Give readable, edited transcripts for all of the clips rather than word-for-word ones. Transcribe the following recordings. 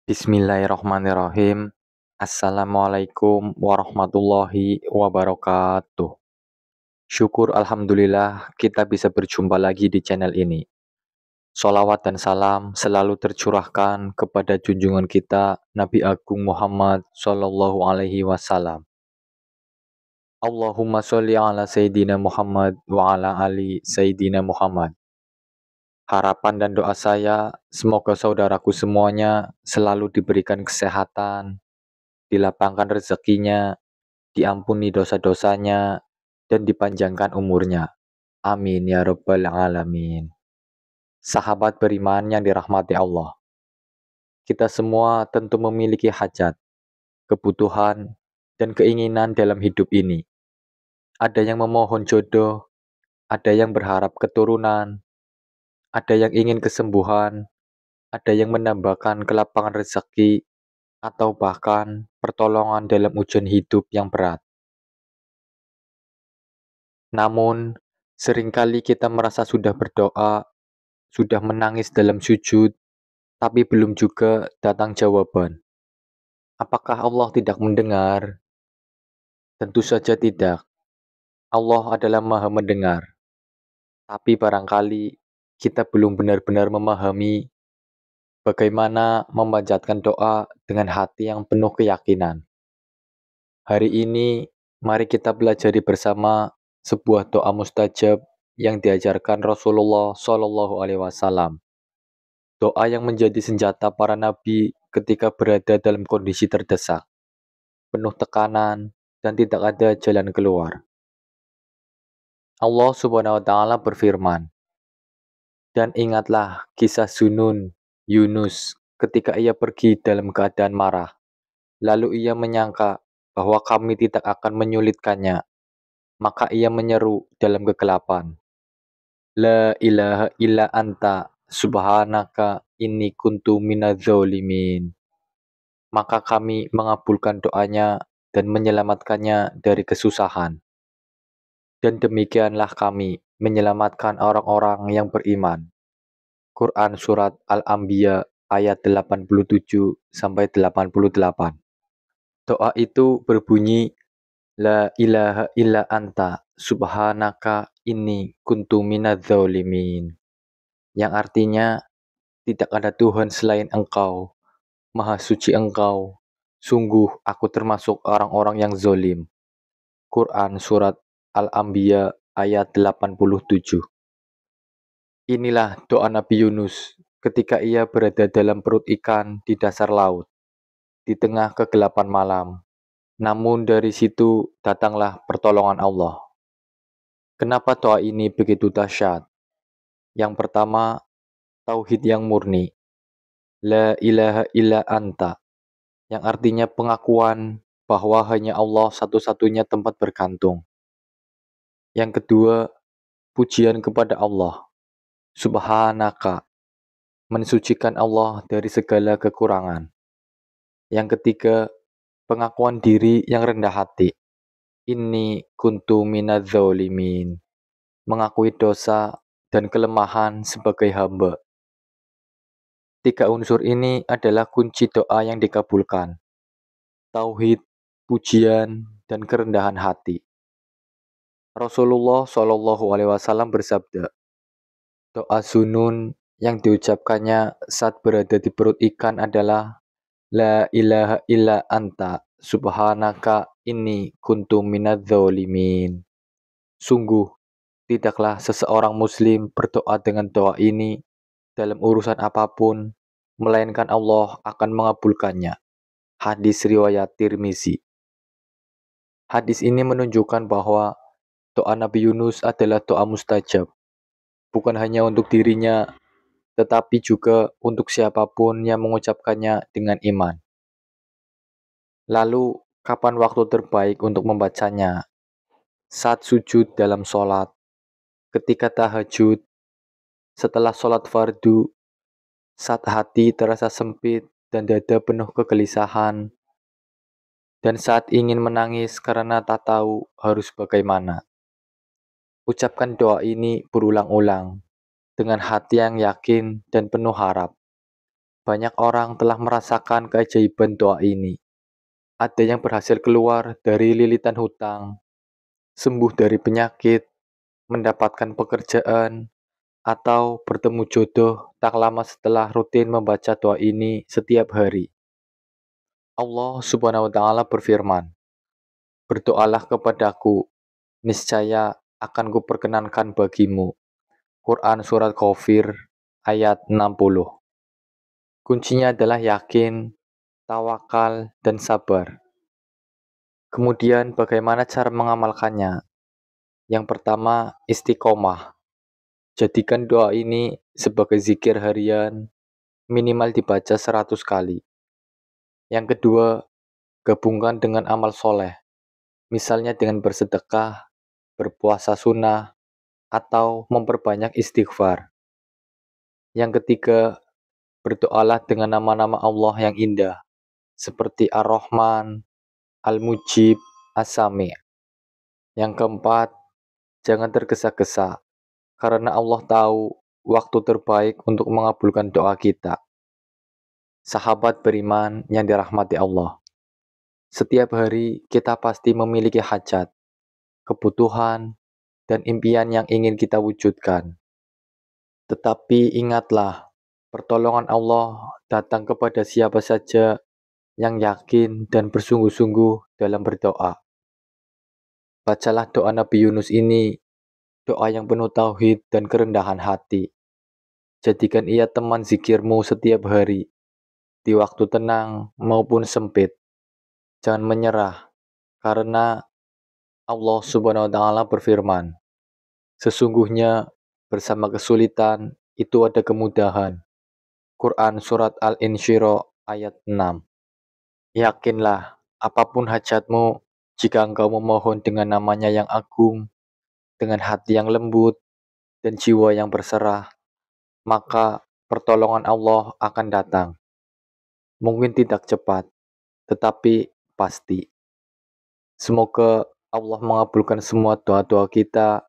Bismillahirrahmanirrahim. Assalamualaikum warahmatullahi wabarakatuh. Syukur Alhamdulillah kita bisa berjumpa lagi di channel ini. Sholawat dan salam selalu tercurahkan kepada junjungan kita Nabi Agung Muhammad Sallallahu Alaihi Wasallam. Allahumma sholli ala Sayyidina Muhammad wa ala ali Sayyidina Muhammad. Harapan dan doa saya, semoga saudaraku semuanya selalu diberikan kesehatan, dilapangkan rezekinya, diampuni dosa-dosanya, dan dipanjangkan umurnya. Amin ya rabbal alamin. Sahabat beriman yang dirahmati Allah, kita semua tentu memiliki hajat, kebutuhan, dan keinginan dalam hidup ini. Ada yang memohon jodoh, ada yang berharap keturunan, ada yang ingin kesembuhan, ada yang menambahkan kelapangan rezeki, atau bahkan pertolongan dalam ujian hidup yang berat. Namun, seringkali kita merasa sudah berdoa, sudah menangis dalam sujud, tapi belum juga datang jawaban. Apakah Allah tidak mendengar? Tentu saja tidak. Allah adalah Maha Mendengar. Tapi barangkali kita belum benar-benar memahami bagaimana memanjatkan doa dengan hati yang penuh keyakinan. Hari ini, mari kita pelajari bersama sebuah doa mustajab yang diajarkan Rasulullah Shallallahu Alaihi Wasallam. Doa yang menjadi senjata para nabi ketika berada dalam kondisi terdesak, penuh tekanan, dan tidak ada jalan keluar. Allah Subhanahu wa Ta'ala berfirman, "Dan ingatlah kisah Zunun Yunus ketika ia pergi dalam keadaan marah. Lalu ia menyangka bahwa kami tidak akan menyulitkannya. Maka ia menyeru dalam kegelapan, 'La ilaha illa anta, subhanaka inni kuntu minadz-dzalimin.' Maka kami mengabulkan doanya dan menyelamatkannya dari kesusahan. Dan demikianlah kami menyelamatkan orang-orang yang beriman." Quran Surat Al-Anbiya ayat 87-88. Doa itu berbunyi, "La ilaha illa anta, subhanaka inni kuntu minadz-dzalimin." Yang artinya, tidak ada Tuhan selain Engkau, Maha Suci Engkau, sungguh aku termasuk orang-orang yang zolim. Quran Surat Al-Anbiya ayat 87. Inilah doa Nabi Yunus ketika ia berada dalam perut ikan di dasar laut, di tengah kegelapan malam. Namun dari situ datanglah pertolongan Allah. Kenapa doa ini begitu dahsyat? Yang pertama, tauhid yang murni. La ilaha illa anta, yang artinya pengakuan bahwa hanya Allah satu-satunya tempat bergantung. Yang kedua, pujian kepada Allah. Subhanaka, mensucikan Allah dari segala kekurangan. Yang ketiga, pengakuan diri yang rendah hati. Inni kuntu minadz-dzalimin, mengakui dosa dan kelemahan sebagai hamba. Tiga unsur ini adalah kunci doa yang dikabulkan. Tauhid, pujian, dan kerendahan hati. Rasulullah Shallallahu Alaihi Wasallam bersabda, doa Zunun yang diucapkannya saat berada di perut ikan adalah, La ilaha illa anta, subhanaka inni kuntu minadz-dzalimin. Sungguh, tidaklah seseorang muslim berdoa dengan doa ini dalam urusan apapun, melainkan Allah akan mengabulkannya. Hadis riwayat Tirmizi. Hadis ini menunjukkan bahwa doa Nabi Yunus adalah doa mustajab, bukan hanya untuk dirinya, tetapi juga untuk siapapun yang mengucapkannya dengan iman. Lalu, kapan waktu terbaik untuk membacanya? Saat sujud dalam sholat, ketika tahajud, setelah sholat fardu, saat hati terasa sempit dan dada penuh kegelisahan, dan saat ingin menangis karena tak tahu harus bagaimana. Ucapkan doa ini berulang-ulang, dengan hati yang yakin dan penuh harap. Banyak orang telah merasakan keajaiban doa ini. Ada yang berhasil keluar dari lilitan hutang, sembuh dari penyakit, mendapatkan pekerjaan, atau bertemu jodoh tak lama setelah rutin membaca doa ini setiap hari. Allah Subhanahu wa Ta'ala berfirman, "Berdoalah kepadaku, niscaya akan kuperkenankan bagimu." Quran Surat Ghafir ayat 60. Kuncinya adalah yakin, tawakal, dan sabar. Kemudian bagaimana cara mengamalkannya? Yang pertama, istiqomah. Jadikan doa ini sebagai zikir harian, minimal dibaca 100 kali. Yang kedua, gabungkan dengan amal soleh. Misalnya dengan bersedekah, berpuasa sunnah, atau memperbanyak istighfar. Yang ketiga, berdoalah dengan nama-nama Allah yang indah, seperti Ar-Rahman, Al-Mujib, As-Sami'. Yang keempat, jangan tergesa-gesa, karena Allah tahu waktu terbaik untuk mengabulkan doa kita. Sahabat beriman yang dirahmati Allah, setiap hari kita pasti memiliki hajat, kebutuhan, dan impian yang ingin kita wujudkan. Tetapi ingatlah, pertolongan Allah datang kepada siapa saja yang yakin dan bersungguh-sungguh dalam berdoa. Bacalah doa Nabi Yunus ini, doa yang penuh tauhid dan kerendahan hati. Jadikan ia teman zikirmu setiap hari, di waktu tenang maupun sempit. Jangan menyerah, karena Allah Subhanahu wa Ta'ala berfirman, "Sesungguhnya bersama kesulitan itu ada kemudahan." Quran Surat Al-Insyirah ayat 6. Yakinlah, apapun hajatmu, jika engkau memohon dengan namanya yang agung, dengan hati yang lembut, dan jiwa yang berserah, maka pertolongan Allah akan datang. Mungkin tidak cepat, tetapi pasti. Semoga Allah mengabulkan semua doa-doa kita,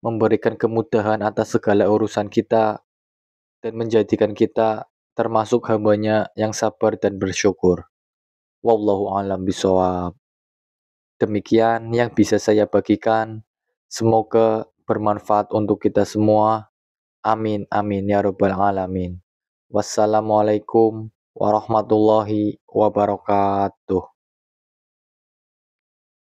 memberikan kemudahan atas segala urusan kita, dan menjadikan kita termasuk hambanya yang sabar dan bersyukur. Wallahu a'lam bishawab. Demikian yang bisa saya bagikan. Semoga bermanfaat untuk kita semua. Amin, amin, ya rabbal alamin. Wassalamualaikum warahmatullahi wabarakatuh.